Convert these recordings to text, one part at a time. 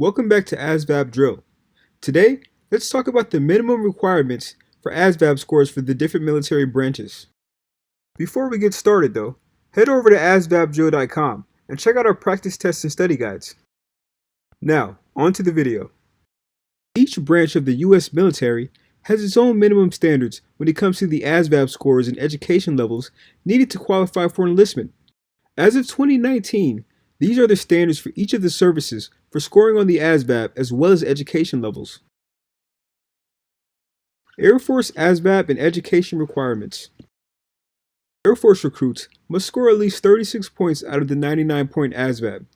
Welcome back to ASVAB Drill. Today, let's talk about the minimum requirements for ASVAB scores for the different military branches. Before we get started though, head over to asvabdrill.com and check out our practice tests and study guides. Now, on to the video. Each branch of the U.S. military has its own minimum standards when it comes to the ASVAB scores and education levels needed to qualify for enlistment. As of 2019, these are the standards for each of the services for scoring on the ASVAB as well as education levels. Air Force ASVAB and education requirements. Air Force recruits must score at least 36 points out of the 99-point ASVAB.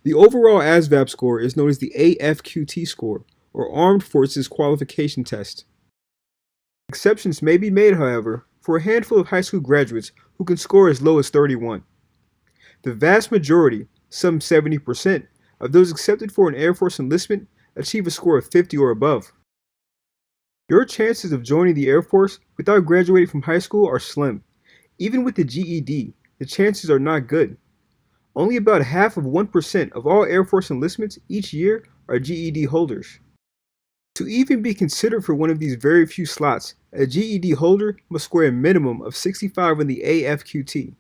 The overall ASVAB score is known as the AFQT score, or Armed Forces Qualification Test. Exceptions may be made, however, for a handful of high school graduates who can score as low as 31. The vast majority, some 70%, of those accepted for an Air Force enlistment achieve a score of 50 or above. Your chances of joining the Air Force without graduating from high school are slim. Even with the GED, the chances are not good. Only about half of 1% of all Air Force enlistments each year are GED holders. To even be considered for one of these very few slots, a GED holder must score a minimum of 65 on the AFQT.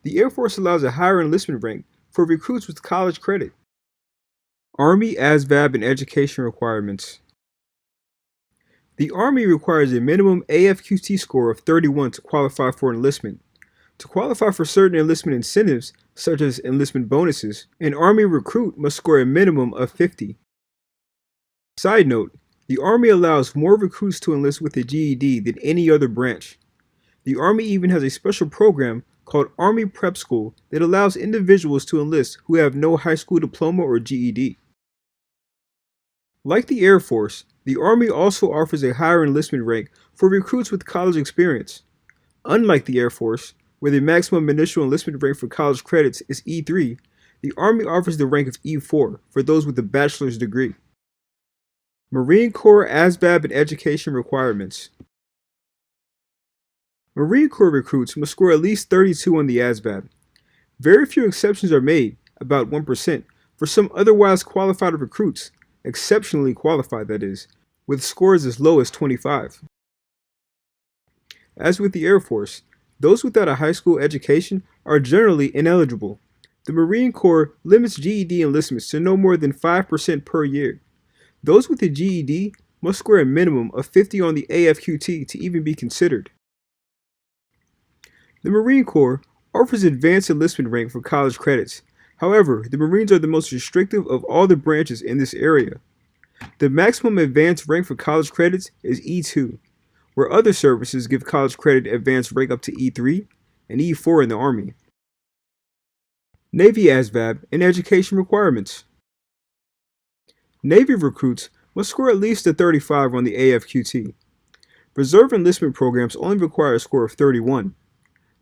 The Air Force allows a higher enlistment rank for recruits with college credit. Army ASVAB and education requirements. The Army requires a minimum AFQT score of 31 to qualify for enlistment. To qualify for certain enlistment incentives, such as enlistment bonuses, an Army recruit must score a minimum of 50. Side note, the Army allows more recruits to enlist with a GED than any other branch. The Army even has a special program called Army Prep School that allows individuals to enlist who have no high school diploma or GED. Like the Air Force, the Army also offers a higher enlistment rank for recruits with college experience. Unlike the Air Force, where the maximum initial enlistment rank for college credits is E3, the Army offers the rank of E4 for those with a bachelor's degree. Marine Corps ASVAB and education requirements. Marine Corps recruits must score at least 32 on the ASVAB. Very few exceptions are made, about 1%, for some otherwise qualified recruits, exceptionally qualified that is, with scores as low as 25. As with the Air Force, those without a high school education are generally ineligible. The Marine Corps limits GED enlistments to no more than 5% per year. Those with a GED must score a minimum of 50 on the AFQT to even be considered. The Marine Corps offers advanced enlistment rank for college credits. However, the Marines are the most restrictive of all the branches in this area. The maximum advanced rank for college credits is E2, where other services give college credit advanced rank up to E3 and E4 in the Army. Navy ASVAB and education requirements. Navy recruits must score at least a 35 on the AFQT. Reserve enlistment programs only require a score of 31.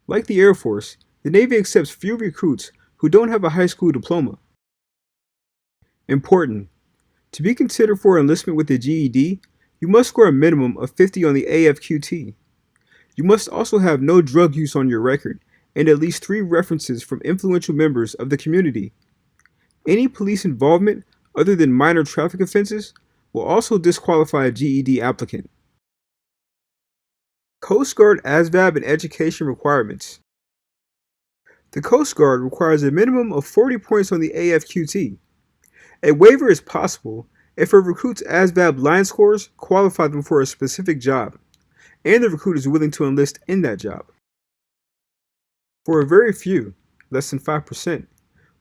Like the Air Force, the Navy accepts few recruits who don't have a high school diploma. Important: to be considered for enlistment with a GED, you must score a minimum of 50 on the AFQT. You must also have no drug use on your record and at least 3 references from influential members of the community. Any police involvement other than minor traffic offenses will also disqualify a GED applicant. Coast Guard ASVAB and education requirements. The Coast Guard requires a minimum of 40 points on the AFQT. A waiver is possible if a recruit's ASVAB line scores qualify them for a specific job, and the recruit is willing to enlist in that job. For a very few, less than 5%,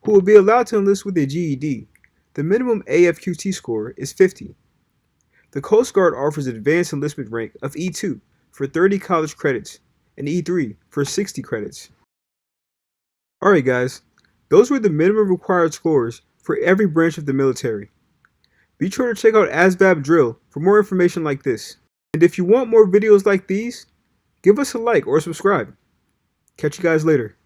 who will be allowed to enlist with a GED, the minimum AFQT score is 50. The Coast Guard offers advanced enlistment rank of E2 for 30 college credits and E3 for 60 credits. Alright guys, those were the minimum required scores for every branch of the military. Be sure to check out ASVAB Drill for more information like this. And if you want more videos like these, give us a like or subscribe. Catch you guys later.